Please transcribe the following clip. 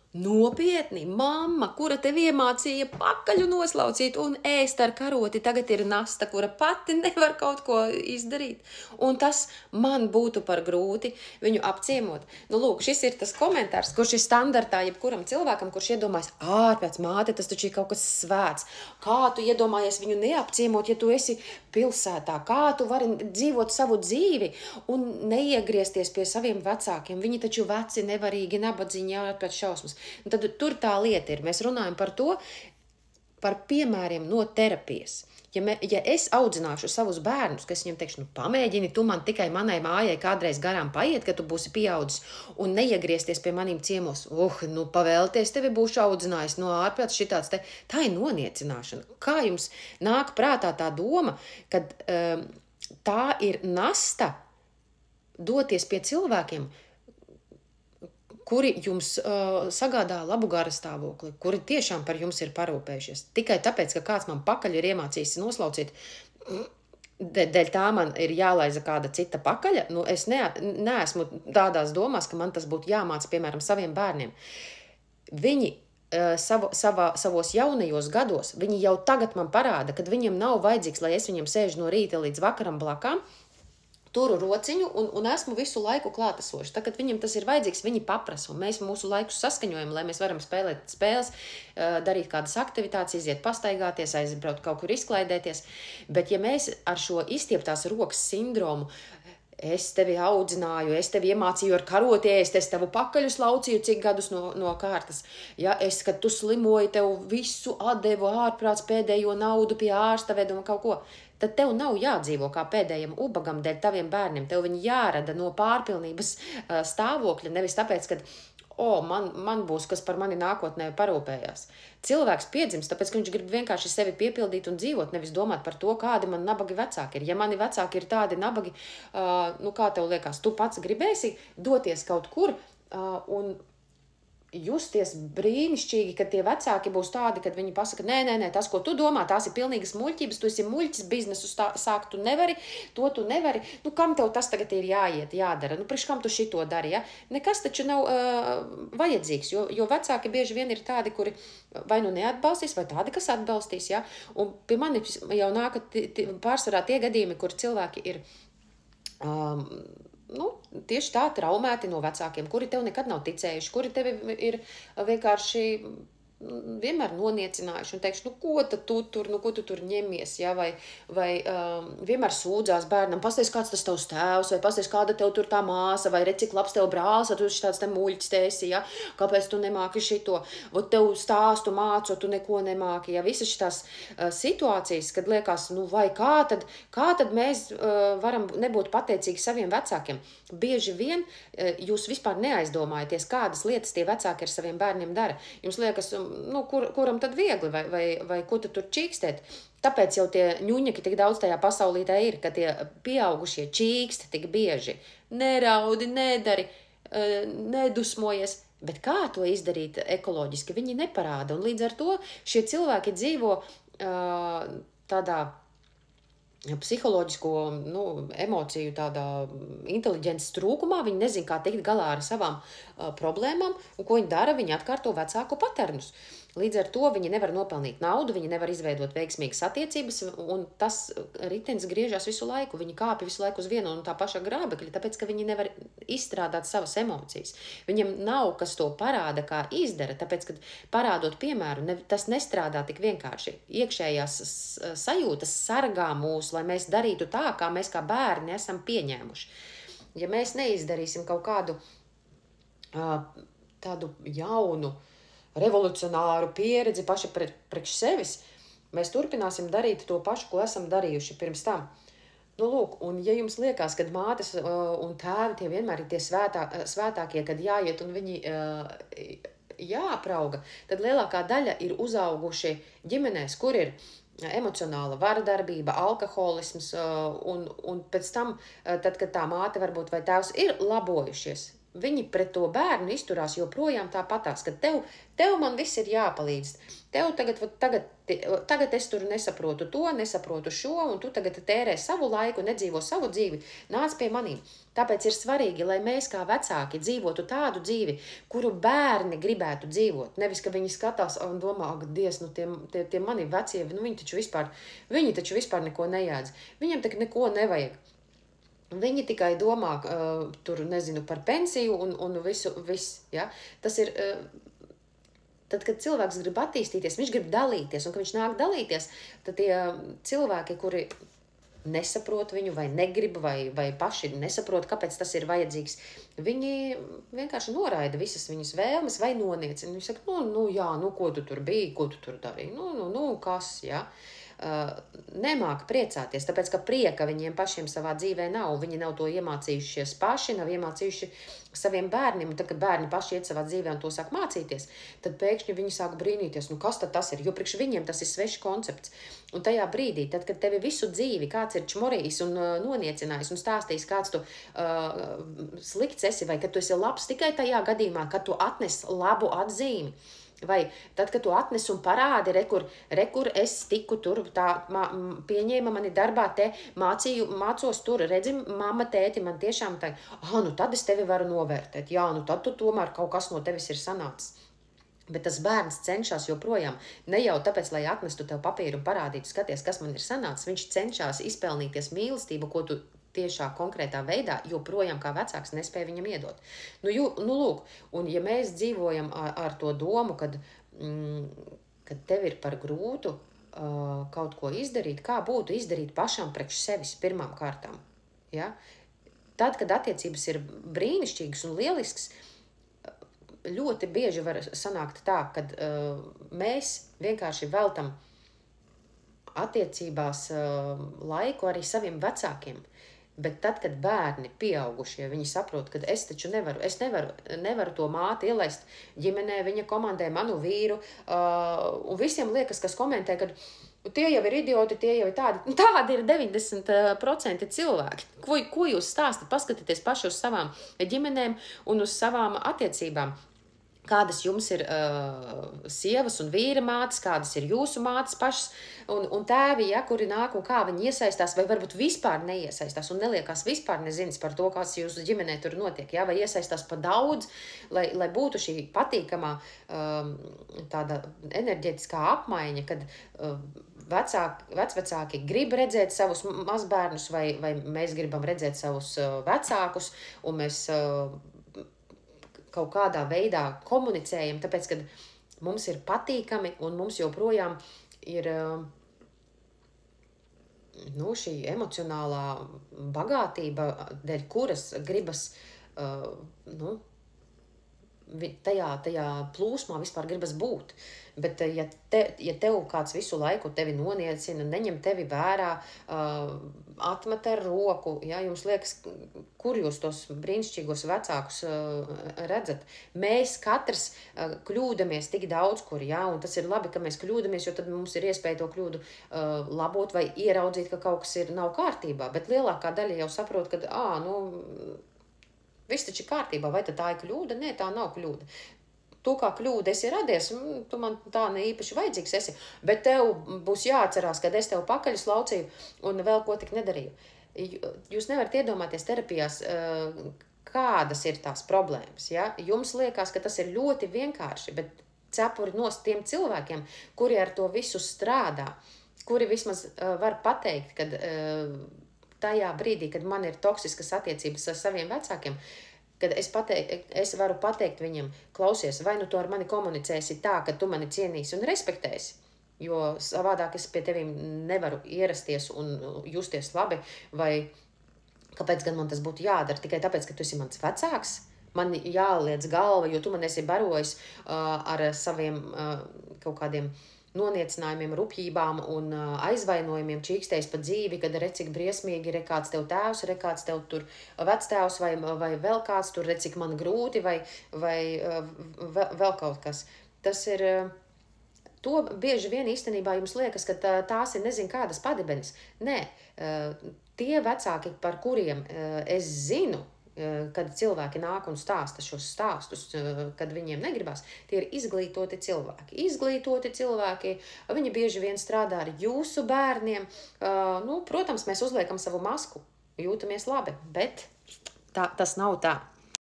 Nopietni, mamma, kura tev iemācīja pakaļu noslaucīt un ēst ar karoti, tagad ir nasta, kura pati nevar kaut ko izdarīt. Un tas man būtu par grūti viņu apciemot. Nu, lūk, šis ir tas komentārs, kurš ir standartā jebkuram cilvēkam, kurš iedomājas, ārpēc māte, tas taču ir kaut kas svēts. Kā tu iedomājies viņu neapciemot, ja tu esi pilsētā? Kā tu vari dzīvot savu dzīvi un neiegriezties pie saviem vecākiem? Viņi taču veci, nevarīgi, nabadzīņi, ārpēc šausmas. Un tad tur tā lieta ir. Mēs runājam par to, par piemēriem no terapijas. Ja es audzināšu savus bērnus, ka es viņiem teikšu, nu pamēģini, tu man tikai manai mājai kādreiz garām paiet, kad tu būsi pieaudzis un neiegriezties pie maniem ciemos. Nu pavēlties, tevi būšu audzinājis no ārpēc šitāds te. Tā ir noniecināšana. Kā jums nāk prātā tā doma, kad tā ir nasta doties pie cilvēkiem, kuri jums sagādā labu garastāvokli, kuri tiešām par jums ir parūpējušies. Tikai tāpēc, ka kāds man pakaļ ir iemācījis noslaucīt, dēļ tā man ir jālaiza kāda cita pakaļa, nu es neesmu tādās domās, ka man tas būtu jāmāca, piemēram, saviem bērniem. Viņi savos jaunajos gados, viņi jau tagad man parāda, kad viņiem nav vajadzīgs, lai es viņiem sēžu no rīta līdz vakaram blakām, turu rociņu un esmu visu laiku klātesoši. Tad, kad viņam tas ir vajadzīgs, viņi paprasa, un mēs mūsu laikus saskaņojam, lai mēs varam spēlēt spēles, darīt kādas aktivitātes, iziet pastaigāties, aizbraukt kaut kur izklaidēties. Bet ja mēs ar šo izstieptās rokas sindromu, es tevi audzināju, es tevi iemācīju ar karoti ēst, es tevu pakaļus laucīju cik gadus no kārtas. Ja, kad tu slimoji, tev visu atdevu ārprāts pēdējo naudu pie ārsta vedu un kaut ko. Tad tev nav jādzīvo kā pēdējiem ubagam dēļ taviem bērniem. Tev viņi jārada no pārpilnības stāvokļa, nevis tāpēc, ka man būs, kas par mani nākotnē parūpējās. Cilvēks piedzimst, tāpēc, ka viņš grib vienkārši sevi piepildīt un dzīvot, nevis domāt par to, kādi man nabagi vecāki ir. Ja mani vecāki ir tādi nabagi, kā tev liekas, tu pats gribēsi doties kaut kur un justies brīnišķīgi, ka tie vecāki būs tādi, kad viņi pasaka, nē, tas, ko tu domā, tās ir pilnīgas muļķības, tu esi muļķis, biznesu sākt tu nevari, to tu nevari, nu kam tev tas tagad ir jāiet, jādara, nu priekš kam tu šito dari, ja? Nekas taču nav vajadzīgs, jo vecāki bieži vien ir tādi, kuri vai nu neatbalstīs, vai tādi, kas atbalstīs, ja? Un pie mani jau nāk pārsvarā tie gadījumi, kur cilvēki ir tieši tā traumēti no vecākiem, kuri tev nekad nav ticējuši, kuri tevi ir vienkārši vienmēr noniecinājuši un teikšu, ko tu tur ņemies, ja? vai vienmēr sūdzās bērnam, pasties, kāds tas tavs tēvs, vai pasties, kāda tev tur tā māsa, vai redz, cik labs tev brālis, tu esi tāds te muļķis te esi, ja? Kāpēc tu nemāki šito, vai tev stāstu māco, tu neko nemāki, ja? Visas šitās situācijas, kad liekas, vai kā tad mēs varam nebūt pateicīgi saviem vecākiem. Bieži vien jūs vispār neaizdomājaties, kādas lietas tie vecāki ar saviem bērniem dara. Jums liekas, kuram tad viegli, vai ko tu tur čīkstēt. Tāpēc jau tie ņuņaki tik daudz tajā pasaulītē ir, ka tie pieaugušie čīksti tik bieži. Neraudi, nedari, nedusmojies. Bet kā to izdarīt ekoloģiski, viņi neparāda. Un līdz ar to šie cilvēki dzīvo tādā psiholoģisko emociju tādā inteliģences trūkumā, viņi nezin, kā tikt galā ar savām problēmām, un ko viņi dara, viņi atkārto vecāku paternus. Līdz ar to viņi nevar nopelnīt naudu, viņi nevar izveidot veiksmīgas attiecības, un tas ritenis griežās visu laiku, viņi kāpj visu laiku uz vienu un tā paša grābekļa, tāpēc, ka viņi nevar izstrādāt savas emocijas. Viņiem nav, kas to parāda, kā izdara, tāpēc, ka parādot piemēru, tas nestrādā tik vienkārši. Iekšējās sajūtas sargā mūs, lai mēs darītu tā, kā mēs kā bērni esam pieņēmuši. Ja mēs neizdarīsim kaut kādu tādu jaunu, revolucionāru pieredzi paši priekš sevis, mēs turpināsim darīt to pašu, ko esam darījuši pirms tam. Lūk, un ja jums liekas, kad mātes un tēvi tie vienmēr ir tie svētākie, kad jāiet un viņi jāaprauga, tad lielākā daļa ir uzauguši ģimenēs, kur ir emocionāla vardarbība, alkoholisms, un pēc tam, tad, kad tā māte varbūt vai tēvs ir labojušies, viņi pret to bērnu izturās joprojām tāpatās, ka tev man viss ir jāpalīdz. Tev tagad es tur nesaprotu to, nesaprotu šo, un tu tagad tērē savu laiku, nedzīvo savu dzīvi, nāc pie manīm. Tāpēc ir svarīgi, lai mēs kā vecāki dzīvotu tādu dzīvi, kuru bērni gribētu dzīvot. Nevis, ka viņi skatās un domā, ak, Dievs, nu tie mani vecie, nu viņi taču vispār neko nejēdz. Viņiem tak neko nevajag. Viņi tikai domā tur, nezinu, par pensiju un visu, ja? Tas ir, tad, kad cilvēks grib attīstīties, viņš grib dalīties, un kad viņš nāk dalīties, tad tie cilvēki, kuri nesaprot viņu, vai negrib, vai paši nesaprot, kāpēc tas ir vajadzīgs, viņi vienkārši noraida visas viņas vēlmes vai noniecina. Viņi saka, jā, ko tu tur biji, ko tu tur darīji, kas, ja? Nemāk priecāties, tāpēc, ka prieka viņiem pašiem savā dzīvē nav, viņi nav to iemācījušies paši, nav iemācījuši saviem bērniem, un tad, kad bērni paši iet savā dzīvē un to sāk mācīties, tad pēkšņi viņi sāk brīnīties, kas tad tas ir, jo priekš viņiem tas ir svešs koncepts. Un tajā brīdī, tad, kad tevi visu dzīvi kāds ir čmorījis un noniecinājis un stāstījis, kāds tu slikts esi, vai ka tu esi labs tikai tajā gadījumā, kad tu atnes labu atzīmi. Vai tad, kad tu atnes un parādi, rekur es tiku tur, tā pieņēma mani darbā, te mācos tur, redzi, mamma, tēti, man tiešām tā, tad es tevi varu novērtēt, tad tu tomēr kaut kas no tevis ir sanācis. Bet tas bērns cenšas joprojām, ne jau tāpēc, lai atnestu tev papīru un parādītu, skaties, kas man ir sanācis, viņš cenšas izpelnīties mīlestību, ko tu tiešā konkrētā veidā, joprojām kā vecāks nespēja viņam iedot. Lūk, un ja mēs dzīvojam ar to domu, kad tev ir par grūtu kaut ko izdarīt, kā būtu izdarīt pašam priekš sevis pirmām kārtām. Ja? Tad, kad attiecības ir brīnišķīgas un lielisks, ļoti bieži var sanākt tā, kad mēs vienkārši veltam attiecībās laiku arī saviem vecākiem. Bet tad, kad bērni pieaugušie, viņi saprot, ka es taču nevaru to māti ielaist ģimenē, viņa komandē manu vīru, un visiem liekas, kas komentē, ka tie jau ir idioti, tie jau ir tādi. Tādi ir 90% cilvēki. Ko jūs stāstat? Paskatieties paši uz savām ģimenēm un uz savām attiecībām. Kādas jums ir sievas un vīra mātes, kādas ir jūsu mātes pašas un tēvi, ja, kuri nāk un kā viņi iesaistās, vai varbūt vispār neiesaistās un neliekās vispār nezinis par to, kas jūsu ģimenē tur notiek, ja, vai iesaistās pa daudz, lai būtu šī patīkamā tāda enerģetiskā apmaiņa, kad vecvecāki grib redzēt savus mazbērnus, vai mēs gribam redzēt savus vecākus, un mēs kaut kādā veidā komunicējam, tāpēc, ka mums ir patīkami un mums joprojām ir šī emocionālā bagātība, dēļ kuras gribas tajā plūsmā vispār gribas būt. Bet ja tev kāds visu laiku tevi noniecina, neņem tevi vērā, atmet ar roku, ja, jums liekas, kur jūs tos brīnišķīgos vecākus redzat. Mēs katrs kļūdamies tik daudz kur, ja, un tas ir labi, ka mēs kļūdamies, jo tad mums ir iespēja to kļūdu labot vai ieraudzīt, ka kaut kas nav kārtībā. Bet lielākā daļa jau saprot, ka, viss taču ir kārtībā, vai tā ir kļūda? Nē, tā nav kļūda. Tu kā kļūda esi radies, tu man tā ne īpaši vajadzīgs esi, bet tev būs jāatcerās, kad es tev pakaļ slaucīju un vēl ko tik nedarīju. Jūs nevarat iedomāties terapijās, kādas ir tās problēmas. Ja? Jums liekas, ka tas ir ļoti vienkārši, bet cepuri nost tiem cilvēkiem, kuri ar to visu strādā, kuri vismaz var pateikt, kad tajā brīdī, kad man ir toksiskas attiecības ar saviem vecākiem, kad es varu pateikt viņam, klausies, vai nu tu ar mani komunicēsi tā, ka tu mani cienīsi un respektēsi, jo savādāk es pie tevim nevaru ierasties un justies labi, vai kāpēc gan man tas būtu jādara, tikai tāpēc, ka tu esi mans vecāks, man jāliec galva, jo tu man esi barojis ar saviem kaut kādiem noniecinājumiem, rupjībām un aizvainojumiem, čīkstējis pa dzīvi, kad redz, cik briesmīgi, re kāds tev tēvs, re kāds tev tur vectēvs vai vēl kāds tur, redz, cik man grūti vai vēl kaut kas. Tas ir, to bieži vien īstenībā jums liekas, ka tās ir nezinu kādas padibenes. Nē, tie vecāki, par kuriem es zinu, kad cilvēki nāk un stāsta šos stāstus, kad viņiem negribas, tie ir izglītoti cilvēki. Izglītoti cilvēki, viņi bieži vien strādā ar jūsu bērniem. Nu, protams, mēs uzliekam savu masku, jūtamies labi, bet tas nav tā.